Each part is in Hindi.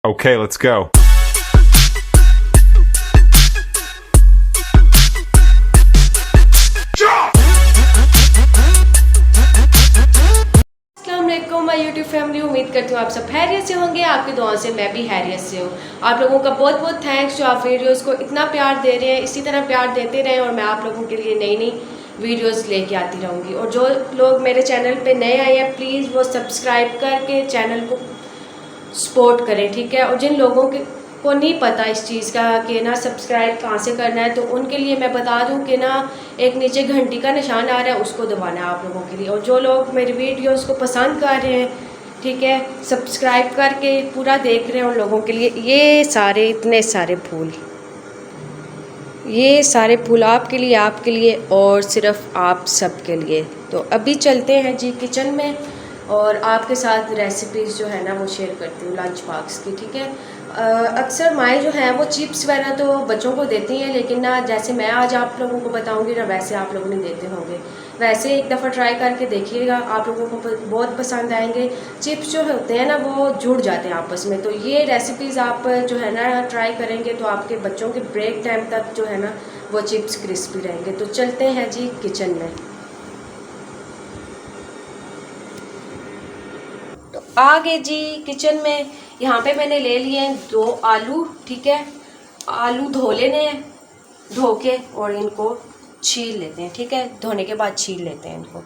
Okay, let's go. अस्सलामुअलैकुम माय यूट्यूब फैमिली, उम्मीद करती हूँ आप सब खैरियत से होंगे। आपकी दुआ से मैं भी खैरियत से हूँ। आप लोगों का बहुत बहुत थैंक्स जो आप वीडियोस को इतना प्यार दे रहे हैं। इसी तरह प्यार देते रहें और मैं आप लोगों के लिए नई नई वीडियोस लेके आती रहूँगी। और जो लोग मेरे चैनल पे नए आए हैं प्लीज़ वो सब्सक्राइब करके चैनल को सपोर्ट करें, ठीक है। और जिन लोगों को नहीं पता इस चीज़ का कि ना सब्सक्राइब कहाँ से करना है, तो उनके लिए मैं बता दूं कि ना एक नीचे घंटी का निशान आ रहा है, उसको दबाना है आप लोगों के लिए। और जो लोग मेरी वीडियोस को पसंद कर रहे हैं, ठीक है, सब्सक्राइब करके पूरा देख रहे हैं, उन लोगों के लिए ये सारे इतने सारे फूल, ये सारे फूल आपके लिए और सिर्फ आप सब के लिए। तो अभी चलते हैं जी किचन में और आपके साथ रेसिपीज़ जो है ना वो शेयर करती हूँ लंच बॉक्स की, ठीक है। अक्सर माएँ जो हैं वो चिप्स वगैरह तो बच्चों को देती हैं, लेकिन ना जैसे मैं आज आप लोगों को बताऊँगी ना वैसे आप लोग नहीं देते होंगे। वैसे एक दफ़ा ट्राई करके देखिएगा, आप लोगों को बहुत पसंद आएंगे। चिप्स जो होते हैं ना वो जुड़ जाते हैं आपस में, तो ये रेसिपीज़ आप जो है ना ट्राई करेंगे तो आपके बच्चों के ब्रेक टाइम तक जो है ना वो चिप्स क्रिस्पी रहेंगे। तो चलते हैं जी किचन में। तो आ गए जी किचन में। यहाँ पे मैंने ले लिए हैं 2 आलू, ठीक है। आलू धो लेने हैं, धो के और इनको छील लेते हैं, ठीक है। धोने के बाद छील लेते हैं इनको।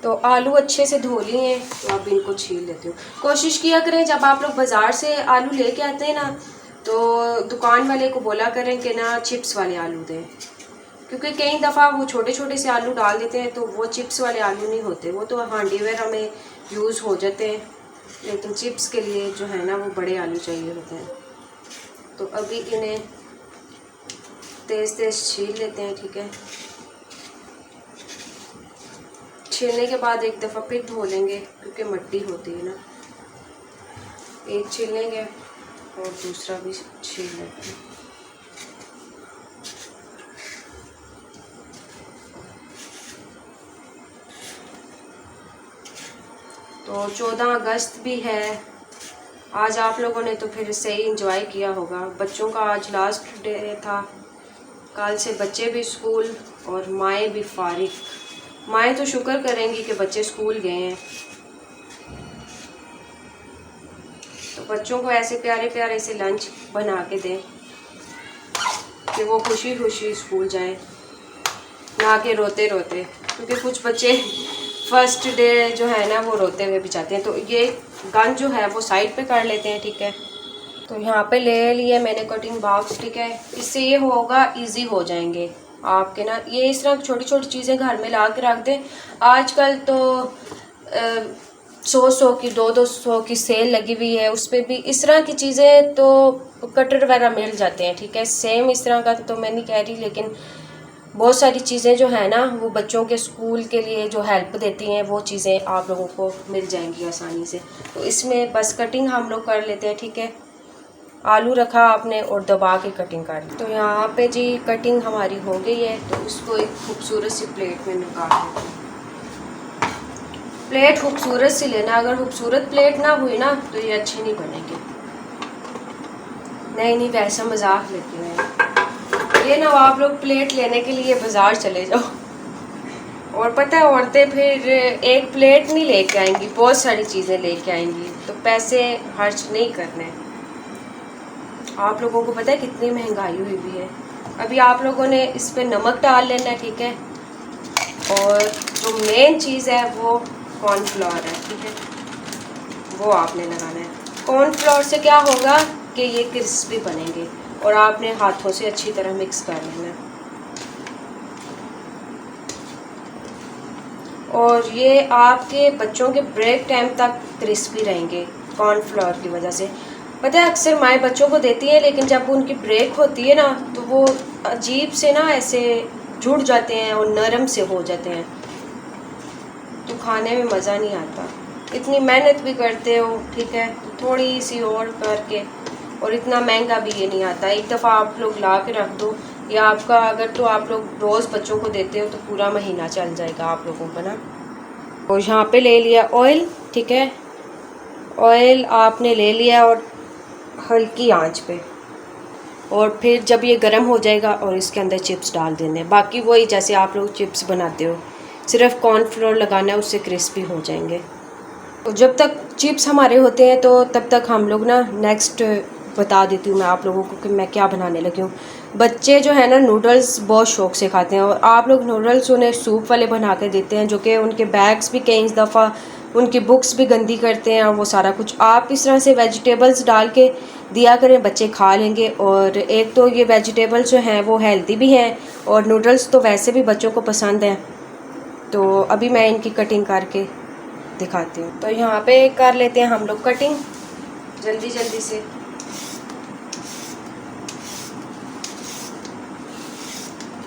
तो आलू अच्छे से धो लिए हैं, तो अब इनको छील लेती हूँ। कोशिश किया करें जब आप लोग बाज़ार से आलू लेके आते हैं ना, तो दुकान वाले को बोला करें कि ना चिप्स वाले आलू दें, क्योंकि कई दफ़ा वो छोटे छोटे से आलू डाल देते हैं तो वो चिप्स वाले आलू नहीं होते, वो तो हांडी वगैरह में यूज़ हो जाते हैं, लेकिन चिप्स के लिए जो है ना वो बड़े आलू चाहिए होते हैं। तो अभी इन्हें तेज़ तेज़ छील लेते हैं, ठीक है। छीलने के बाद एक दफ़ा फिर धो लेंगे क्योंकि मिट्टी होती है ना। एक छील लेंगे और दूसरा भी छील लेते हैं। तो 14 अगस्त भी है आज। आप लोगों ने तो फिर सही इंजॉय किया होगा। बच्चों का आज लास्ट डे था, कल से बच्चे भी स्कूल और माएँ भी फारिग। माएँ तो शुक्र करेंगी कि बच्चे स्कूल गए हैं। तो बच्चों को ऐसे प्यारे प्यारे से लंच बना के दें कि वो खुशी खुशी स्कूल जाएं, ना कि रोते रोते, क्योंकि कुछ बच्चे फर्स्ट डे जो है ना वो रोते हुए भी जाते हैं। तो ये गन जो है वो साइड पे कर लेते हैं, ठीक है। तो यहाँ पे ले लिए मैंने कटिंग बॉक्स, ठीक है। इससे ये होगा इजी हो जाएंगे आपके ना। ये इस तरह छोटी छोटी चीज़ें घर में ला के रख दें। आजकल तो 100 की 200 की सेल लगी हुई है, उस पर भी इस तरह की चीज़ें तो कटर वगैरह मिल जाते हैं, ठीक है। सेम इस तरह का तो मैं नहीं कह रही, लेकिन बहुत सारी चीज़ें जो है ना वो बच्चों के स्कूल के लिए जो हेल्प देती हैं वो चीज़ें आप लोगों को मिल जाएंगी आसानी से। तो इसमें बस कटिंग हम लोग कर लेते हैं, ठीक है। आलू रखा आपने और दबा के कटिंग कर ली। तो यहाँ पे जी कटिंग हमारी हो गई है, तो इसको एक खूबसूरत सी प्लेट में निकाल लेते हैं। प्लेट खूबसूरत सी लेना, अगर खूबसूरत प्लेट ना हुई ना तो ये अच्छे नहीं बनेंगे। नहीं वैसा मजाक लेती हूँ ये ना, आप लोग प्लेट लेने के लिए बाज़ार चले जाओ, और पता है औरतें फिर एक प्लेट नहीं लेके आएंगी, बहुत सारी चीज़ें लेके आएंगी, तो पैसे खर्च नहीं करने। आप लोगों को पता है कितनी महंगाई हुई हुई है। अभी आप लोगों ने इस पे नमक डाल लेना है, ठीक है। और जो मेन चीज़ है वो कॉर्नफ्लोर है, ठीक है, वो आपने लगाना है। कॉर्नफ्लोर से क्या होगा कि ये क्रिस्पी बनेंगे, और आपने हाथों से अच्छी तरह मिक्स कर लेना है। और ये आपके बच्चों के ब्रेक टाइम तक क्रिस्पी रहेंगे कॉर्नफ्लोर की वजह से। पता है अक्सर माएँ बच्चों को देती हैं, लेकिन जब उनकी ब्रेक होती है ना तो वो अजीब से ना ऐसे जुड़ जाते हैं और नरम से हो जाते हैं, तो खाने में मज़ा नहीं आता। इतनी मेहनत भी करते हो, ठीक है, तो थोड़ी सी और करके, और इतना महंगा भी ये नहीं आता। एक दफ़ा आप लोग ला के रख दो, या आपका अगर तो आप लोग रोज़ बच्चों को देते हो तो पूरा महीना चल जाएगा आप लोगों का ना। और यहाँ पे ले लिया ऑयल, ठीक है। ऑयल आपने ले लिया और हल्की आंच पे, और फिर जब ये गर्म हो जाएगा और इसके अंदर चिप्स डाल देने। बाकी वही जैसे आप लोग चिप्स बनाते हो, सिर्फ कॉर्नफ्लोर लगाना है, उससे क्रिस्पी हो जाएंगे। और जब तक चिप्स हमारे होते हैं तो तब तक हम लोग ना नेक्स्ट बता देती हूँ मैं आप लोगों को कि मैं क्या बनाने लगी हूँ। बच्चे जो है ना नूडल्स बहुत शौक़ से खाते हैं, और आप लोग नूडल्स उन्हें सूप वाले बना के देते हैं, जो कि उनके बैग्स भी कई दफ़ा उनकी बुक्स भी गंदी करते हैं और वो सारा कुछ। आप इस तरह से वेजिटेबल्स डाल के दिया करें, बच्चे खा लेंगे। और एक तो ये वेजिटेबल्स जो हैं वो हेल्दी भी हैं, और नूडल्स तो वैसे भी बच्चों को पसंद हैं। तो अभी मैं इनकी कटिंग करके दिखाती हूँ। तो यहाँ पे कर लेते हैं हम लोग कटिंग जल्दी जल्दी से।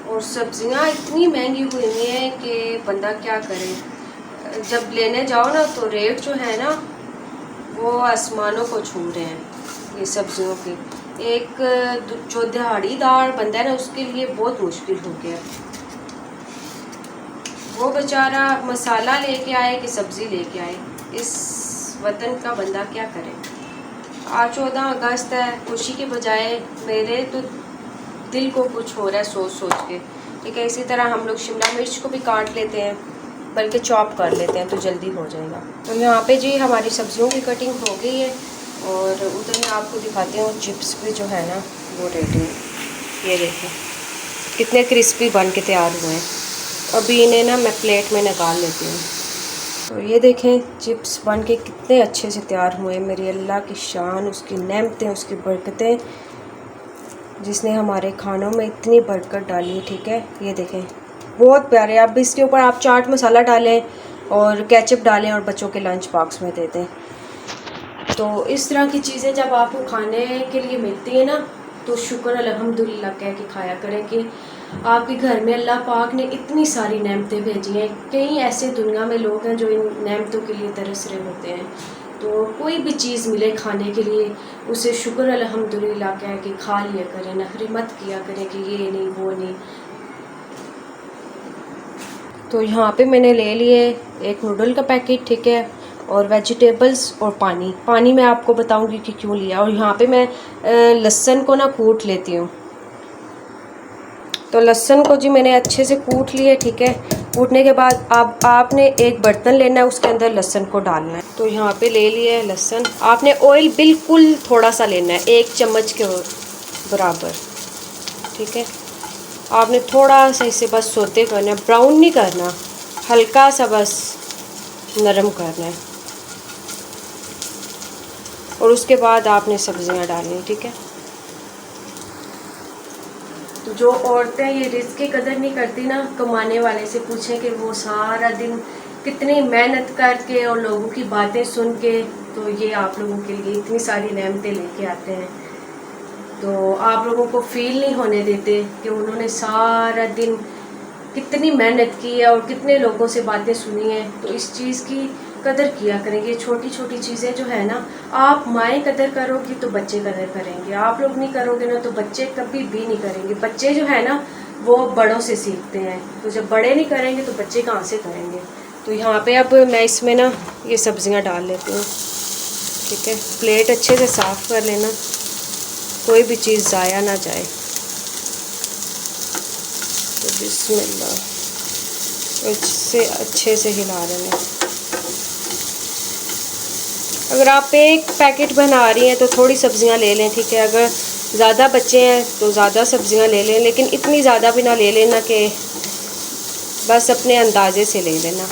और सब्जियाँ इतनी महंगी हुई हैं कि बंदा क्या करे। जब लेने जाओ ना तो रेट जो है ना वो आसमानों को छू रहे हैं ये सब्जियों के। एक जो दिहाड़ीदार बंदा है ना उसके लिए बहुत मुश्किल हो गया। वो बेचारा मसाला लेके आए कि सब्ज़ी लेके आए, इस वतन का बंदा क्या करे। आज 14 अगस्त है, खुशी के बजाय मेरे तो दिल को कुछ हो रहा है सोच सोच के। ठीक है, इसी तरह हम लोग शिमला मिर्च को भी काट लेते हैं, बल्कि चॉप कर लेते हैं तो जल्दी हो जाएगा। तो यहाँ पे जी हमारी सब्जियों की कटिंग हो गई है, और उधर मैं आपको दिखाती हूँ चिप्स भी जो है ना वो रेडी है। ये देखिए कितने क्रिस्पी बन के तैयार हुए हैं। अभी इन्हें ना मैं प्लेट में निकाल लेती हूँ। तो ये देखें चिप्स बन के कितने अच्छे से तैयार हुए। मेरी अल्लाह की शान, उसकी नेमतें, उसकी बरकतें, जिसने हमारे खानों में इतनी बरकत डाली। ठीक है, ये देखें बहुत प्यारे। अब इसके ऊपर आप चाट मसाला डालें और केचप डालें और बच्चों के लंच बॉक्स में दे दें। तो इस तरह की चीज़ें जब आपको खाने के लिए मिलती है ना तो शुक्र अल्हम्दुलिल्लाह कह के खाया करें कि आपके घर में अल्लाह पाक ने इतनी सारी नेमतें भेजी हैं। कई ऐसे दुनिया में लोग हैं जो इन नेमतों के लिए तरस रहे होते हैं। तो कोई भी चीज़ मिले खाने के लिए उसे शुक्र अल्हम्दुलिल्लाह कह के खा लिया करें, नखरे मत किया करें कि ये नहीं वो नहीं। तो यहाँ पे मैंने ले लिए एक नूडल का पैकेट, ठीक है, और वेजिटेबल्स और पानी मैं आपको बताऊंगी कि क्यों लिया। और यहाँ पे मैं लहसुन को ना कूट लेती हूँ। तो लहसुन को जी मैंने अच्छे से कूट लिए। ठीक है, कूटने के बाद अब आपने एक बर्तन लेना है, उसके अंदर लहसुन को डालना है। तो यहाँ पे ले लिया है लहसुन। आपने ऑयल बिल्कुल थोड़ा सा लेना है, 1 चम्मच के बराबर। ठीक है, आपने थोड़ा सा इसे बस सोते करना है, ब्राउन नहीं करना, हल्का सा बस नरम करना है। और उसके बाद आपने सब्जियां डालनी। ठीक है, तो जो औरतें ये रिस्क की कदर नहीं करती ना, कमाने वाले से पूछें कि वो सारा दिन कितनी मेहनत करके और लोगों की बातें सुन के तो ये आप लोगों के लिए इतनी सारी नेमतें लेके आते हैं। तो आप लोगों को फील नहीं होने देते कि उन्होंने सारा दिन कितनी मेहनत की है और कितने लोगों से बातें सुनी हैं। तो इस चीज़ की कदर किया करेंगे। छोटी छोटी चीज़ें जो है ना, आप माएँ कदर करोगी तो बच्चे कदर करेंगे। आप लोग नहीं करोगे ना तो बच्चे कभी भी नहीं करेंगे। बच्चे जो है ना वो बड़ों से सीखते हैं, तो जब बड़े नहीं करेंगे तो बच्चे कहाँ से करेंगे। तो यहाँ पे अब मैं इसमें ना ये सब्जियाँ डाल लेती हूँ। ठीक है, प्लेट अच्छे से साफ़ कर लेना, कोई भी चीज़ ज़ाया ना जाए। तो बिस्मिल्लाह, इससे अच्छे से हिला देना। अगर आप एक पैकेट बना रही हैं तो थोड़ी सब्जियां ले लें। ठीक है, अगर ज़्यादा बच्चे हैं तो ज़्यादा सब्जियां ले लें, लेकिन इतनी ज़्यादा भी ना ले लेना कि बस अपने अंदाजे से ले लेना।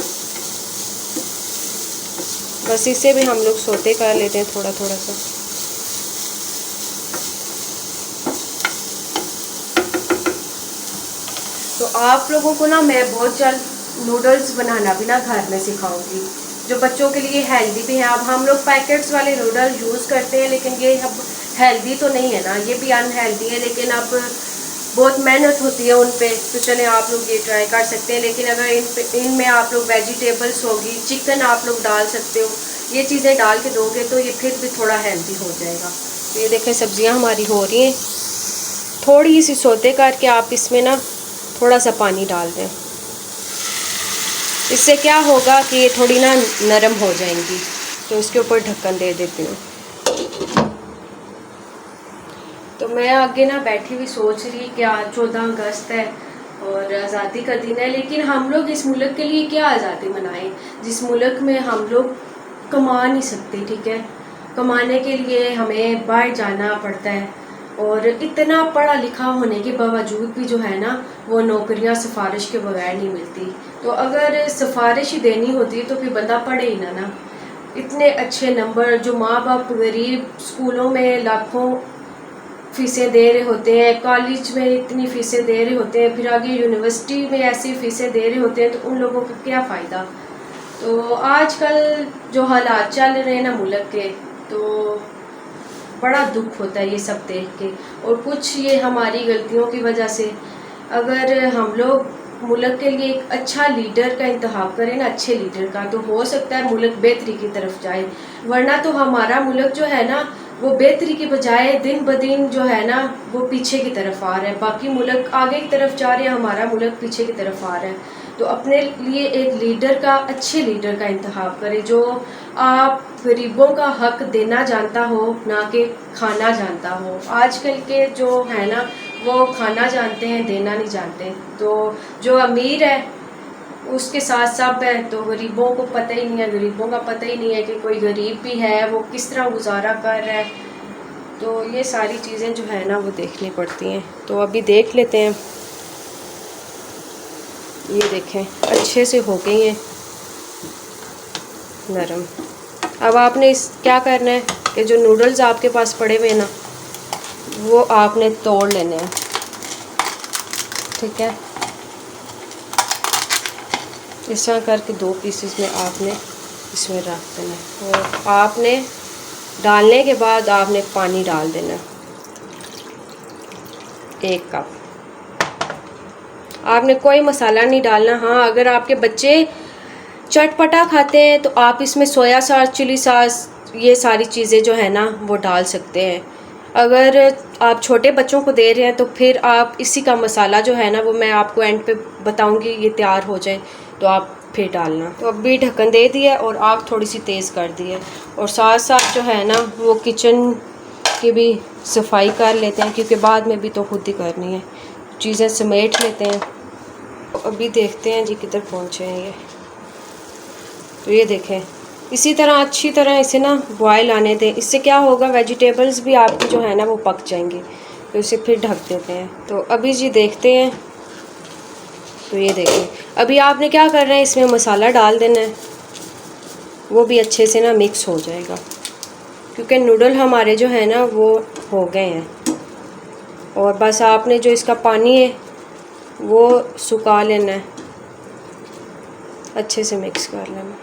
बस इसे भी हम लोग सोते कर लेते हैं थोड़ा थोड़ा सा। तो आप लोगों को ना मैं बहुत जल्द नूडल्स बनाना भी ना घर में सिखाऊंगी, जो बच्चों के लिए हेल्दी भी है। अब हम लोग पैकेट्स वाले नूडल यूज़ करते हैं, लेकिन ये अब हेल्दी तो नहीं है ना, ये भी अनहेल्दी है। लेकिन अब बहुत मेहनत होती है उन पे, तो चले आप लोग ये ट्राई कर सकते हैं। लेकिन अगर इनमें आप लोग वेजिटेबल्स होगी, चिकन आप लोग डाल सकते हो, ये चीज़ें डाल के दोगे तो ये फिर भी थोड़ा हेल्दी हो जाएगा। तो ये देखें सब्जियां हमारी हो रही हैं। थोड़ी सी सोते करके आप इसमें ना थोड़ा सा पानी डाल दें। इससे क्या होगा कि ये थोड़ी ना नरम हो जाएंगी। तो इसके ऊपर ढक्कन दे देती हूँ। तो मैं आगे ना बैठी हुई सोच रही कि आज 14 अगस्त है और आज़ादी का दिन है, लेकिन हम लोग इस मुल्क के लिए क्या आज़ादी मनाएं जिस मुल्क में हम लोग कमा नहीं सकते। ठीक है, कमाने के लिए हमें बाहर जाना पड़ता है और इतना पढ़ा लिखा होने के बावजूद भी जो है ना वो नौकरियां सिफारिश के बगैर नहीं मिलती। तो अगर सिफारिश ही देनी होती तो फिर बंदा पढ़े ही ना। इतने अच्छे नंबर, जो माँ बाप गरीब स्कूलों में लाखों फ़ीसें दे रहे होते हैं, कॉलेज में इतनी फ़ीसें दे रहे होते हैं, फिर आगे यूनिवर्सिटी में ऐसी फ़ीसें दे रहे होते हैं, तो उन लोगों का क्या फ़ायदा। तो आजकल जो हालात चल रहे हैं ना मुल्क के, तो बड़ा दुख होता है ये सब देख के। और कुछ ये हमारी गलतियों की वजह से, अगर हम लोग मुल्क के लिए एक अच्छा लीडर का इंतखाब करें ना, अच्छे लीडर का, तो हो सकता है मुल्क बेहतरी की तरफ जाए। वरना तो हमारा मुल्क जो है ना वो बेहतरी के बजाय दिन ब दिन जो है ना वो पीछे की तरफ आ रहा है। बाकी मुल्क आगे की तरफ जा रहे हैं, हमारा मुल्क पीछे की तरफ आ रहा है। तो अपने लिए एक लीडर का, अच्छे लीडर का इंतखाब करें जो आप गरीबों का हक देना जानता हो, ना कि खाना जानता हो। आजकल के जो है ना वो खाना जानते हैं, देना नहीं जानते। तो जो अमीर है उसके साथ सब है, तो गरीबों को पता ही नहीं है, गरीबों का पता ही नहीं है कि कोई गरीब भी है, वो किस तरह गुजारा कर रहा है। तो ये सारी चीज़ें जो है ना वो देखनी पड़ती हैं। तो अभी देख लेते हैं। ये देखें अच्छे से हो गई हैं नरम। अब आपने इस क्या करना है कि जो नूडल्स आपके पास पड़े हुए हैं ना वो आपने तोड़ लेने हैं। ठीक है, इस तरह करके 2 पीसेस में आपने इसमें रख देना है। और आपने डालने के बाद आपने पानी डाल देना 1 कप। आपने कोई मसाला नहीं डालना। हाँ, अगर आपके बच्चे चटपटा खाते हैं तो आप इसमें सोया सॉस, चिली सॉस, ये सारी चीज़ें जो है ना वो डाल सकते हैं। अगर आप छोटे बच्चों को दे रहे हैं तो फिर आप इसी का मसाला जो है ना वो मैं आपको एंड पे बताऊंगी, ये तैयार हो जाए तो आप फिर डालना। तो अभी ढक्कन दे दिया और आग थोड़ी सी तेज़ कर दी है। और साथ साथ जो है ना वो किचन की भी सफाई कर लेते हैं, क्योंकि बाद में भी तो खुद ही करनी है। चीज़ें समेट लेते हैं। तो अभी देखते हैं जी किधर पहुँचे हैं ये। तो ये देखें, इसी तरह अच्छी तरह इसे ना बॉयल आने दें। इससे क्या होगा, वेजिटेबल्स भी आपकी जो है ना वो पक जाएंगी। तो इसे फिर ढक देते हैं। तो अभी जी देखते हैं। तो ये देखें, अभी आपने क्या करना है, इसमें मसाला डाल देना है, वो भी अच्छे से ना मिक्स हो जाएगा, क्योंकि नूडल हमारे जो है ना वो हो गए हैं। और बस आपने जो इसका पानी है वो सुखा लेना है, अच्छे से मिक्स कर लेना।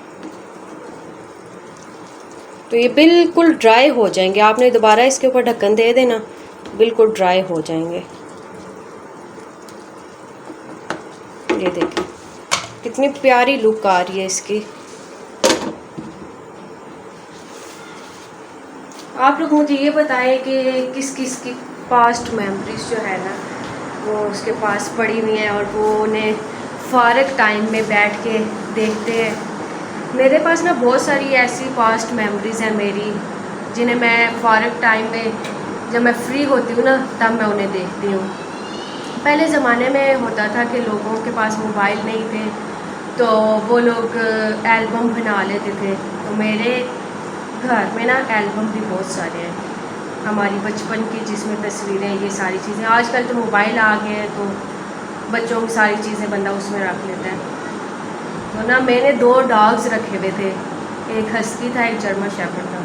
तो ये बिल्कुल ड्राई हो जाएंगे। आपने दोबारा इसके ऊपर ढक्कन दे देना, बिल्कुल ड्राई हो जाएंगे। ये देखिए कितनी प्यारी लुक आ रही है इसकी। आप लोग मुझे ये बताएं कि किस किस की पास्ट मेमोरीज जो है ना वो उसके पास पड़ी हुई हैं और वो उन्हें फारग टाइम में बैठ के देखते हैं। मेरे पास ना बहुत सारी ऐसी पास्ट मेमोरीज़ हैं मेरी, जिन्हें मैं फारग टाइम में जब मैं फ्री होती हूँ ना तब मैं उन्हें देखती हूँ। पहले ज़माने में होता था कि लोगों के पास मोबाइल नहीं थे, तो वो लोग एल्बम बना लेते थे। तो मेरे घर में ना एल्बम भी बहुत सारे हैं हमारी बचपन की, जिसमें तस्वीरें, ये सारी चीज़ें। आजकल तो मोबाइल आ गए हैं तो बच्चों की सारी चीज़ें बंदा उसमें रख लेता है। तो ना मैंने 2 डॉग्स रखे हुए थे, एक हस्की था, एक जर्मन शेफर्ड था।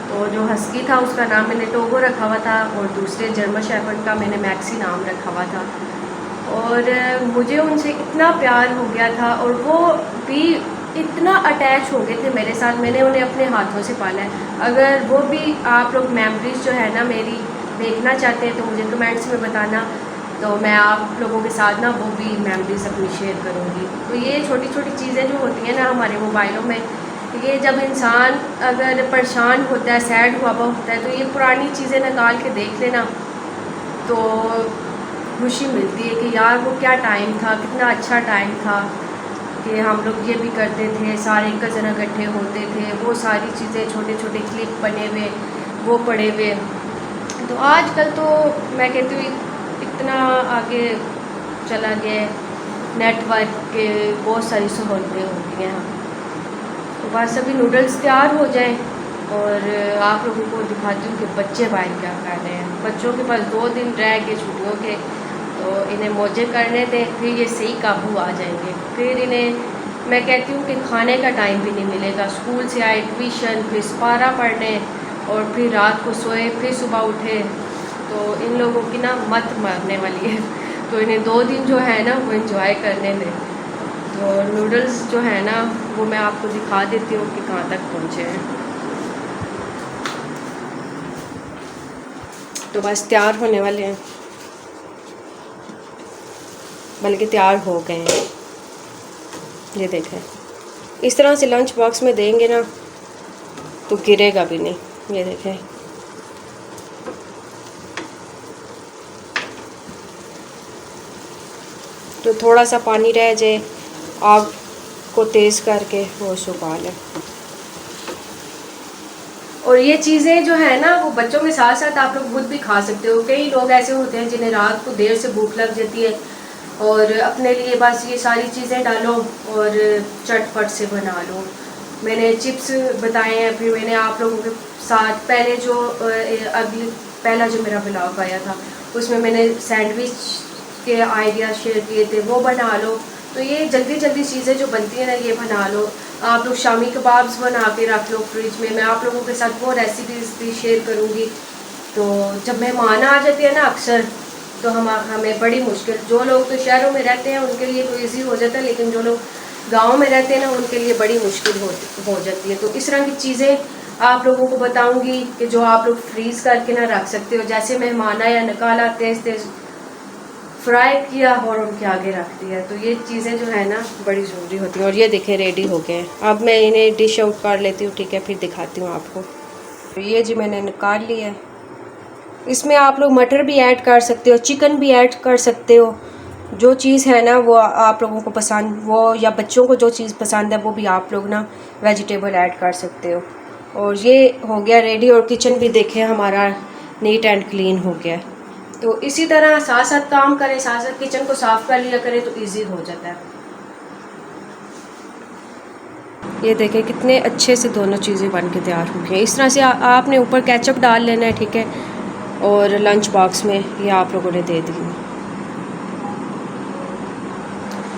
तो जो हस्की था उसका नाम मैंने टोगो रखा हुआ था और दूसरे जर्मन शेफर्ड का मैंने मैक्सी नाम रखा हुआ था। और मुझे उनसे इतना प्यार हो गया था और वो भी इतना अटैच हो गए थे मेरे साथ, मैंने उन्हें अपने हाथों से पाला है। अगर वो भी आप लोग मेमोरीज़ जो है ना मेरी देखना चाहते हैं तो मुझे कमेंट्स में बताना, तो मैं आप लोगों के साथ ना वो भी मेमोरीज़ अपनी शेयर करूँगी। तो ये छोटी छोटी चीज़ें जो होती हैं ना हमारे मोबाइलों में, ये जब इंसान अगर परेशान होता है, सैड हुआ होता है, तो ये पुरानी चीज़ें निकाल के देख लेना तो खुशी मिलती है कि यार वो क्या टाइम था, कितना अच्छा टाइम था कि हम लोग ये भी करते थे, सारे कज़न इकट्ठे होते थे, वो सारी चीज़ें, छोटे छोटे क्लिप बने हुए वो पड़े हुए। तो आजकल तो मैं कहती हूँ इतना आगे चला गया है, नेटवर्क के बहुत सारी सहूलतें होती हैं। तो बस अभी नूडल्स तैयार हो जाएं और आप लोगों को दिखाती हूँ कि बच्चे बाहर क्या कर रहे हैं। बच्चों के पास 2 दिन रह गए छुट्टियों के, तो इन्हें मौजे करने दें, फिर ये सही काबू आ जाएंगे। फिर इन्हें मैं कहती हूँ कि खाने का टाइम भी नहीं मिलेगा। स्कूल से आए, ट्यूशन, फिर स्पारा पढ़ने और फिर रात को सोए, फिर सुबह उठे, तो इन लोगों की ना मत मारने वाली है। तो इन्हें 2 दिन जो है ना वो एंजॉय करने दें। तो नूडल्स जो है ना वो मैं आपको दिखा देती हूँ कि कहाँ तक पहुँचे हैं। तो बस तैयार होने वाले हैं, बल्कि तैयार हो गए हैं। ये देखें, इस तरह से लंच बॉक्स में देंगे ना तो गिरेगा भी नहीं। ये देखें, तो थोड़ा सा पानी रह जाए, आग को तेज़ करके वो सुखा लें। और ये चीज़ें जो है ना वो बच्चों के साथ साथ आप लोग खुद भी खा सकते हो। कई लोग ऐसे होते हैं जिन्हें रात को देर से भूख लग जाती है और अपने लिए बस ये सारी चीज़ें डालो और चटपट से बना लो। मैंने चिप्स बताए हैं, फिर मैंने आप लोगों के साथ पहले जो अगली पहला जो मेरा ब्लॉग आया था उसमें मैंने सैंडविच के आइडिया शेयर किए थे, वो बना लो। तो ये जल्दी जल्दी चीज़ें जो बनती हैं ना ये बना लो। आप लोग शामी कबाब्स बना के रख लो फ्रिज में। मैं आप लोगों के साथ वो रेसिपीज़ भी शेयर करूँगी। तो जब मेहमान आ जाते हैं ना अक्सर, तो हमें बड़ी मुश्किल, जो लोग तो शहरों में रहते हैं उनके लिए तो ईजी हो जाता है, लेकिन जो लोग गाँव में रहते हैं ना उनके लिए बड़ी मुश्किल हो जाती है। तो इस तरह की चीज़ें आप लोगों को बताऊँगी कि जो आप लोग फ्रीज़ करके ना रख सकते हो। जैसे मेहमान आया, निकाला, तेज़ तेज़ फ्राई किया और उनके आगे रख दिया। तो ये चीज़ें जो है ना बड़ी ज़रूरी होती हैं। और ये देखें रेडी हो गए हैं। अब मैं इन्हें डिश आउट कर लेती हूँ, ठीक है, फिर दिखाती हूँ आपको। तो ये जी मैंने निकाल लिया है। इसमें आप लोग मटर भी ऐड कर सकते हो, चिकन भी ऐड कर सकते हो। जो चीज़ है ना वो आप लोगों को पसंद, वो या बच्चों को जो चीज़ पसंद है वो भी आप लोग ना वेजिटेबल ऐड कर सकते हो। और ये हो गया रेडी। और किचन भी देखें हमारा नीट एंड क्लीन हो गया। तो इसी तरह साथ साथ काम करें, साथ साथ किचन को साफ़ कर लिया करें तो इजी हो जाता है। ये देखें कितने अच्छे से दोनों चीज़ें बन के तैयार हो गई हैं। इस तरह से आपने ऊपर केचप डाल लेना है, ठीक है। और लंच बॉक्स में ये आप लोगों ने दे दी।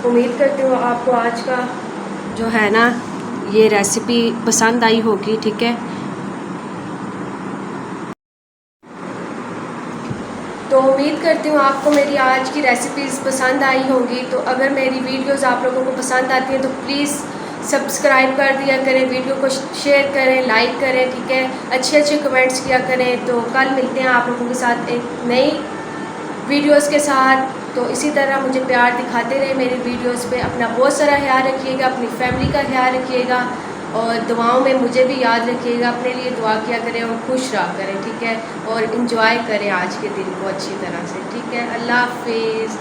उम्मीद करती हूँ आपको आज का जो है ना ये रेसिपी पसंद आई होगी, ठीक है। तो उम्मीद करती हूँ आपको मेरी आज की रेसिपीज़ पसंद आई होंगी। तो अगर मेरी वीडियोज़ आप लोगों को पसंद आती हैं तो प्लीज़ सब्सक्राइब कर दिया करें, वीडियो को शेयर करें, लाइक करें, ठीक है। अच्छे अच्छे कमेंट्स किया करें। तो कल मिलते हैं आप लोगों के साथ एक नई वीडियोज़ के साथ। तो इसी तरह मुझे प्यार दिखाते रहे मेरी वीडियोज़ पे। अपना बहुत सारा ख्याल रखिएगा, अपनी फैमिली का ख्याल रखिएगा और दुआओं में मुझे भी याद रखिएगा। अपने लिए दुआ किया करें और खुश रहा करें, ठीक है। और इन्जॉय करें आज के दिन को अच्छी तरह से, ठीक है। अल्लाह हाफिज़।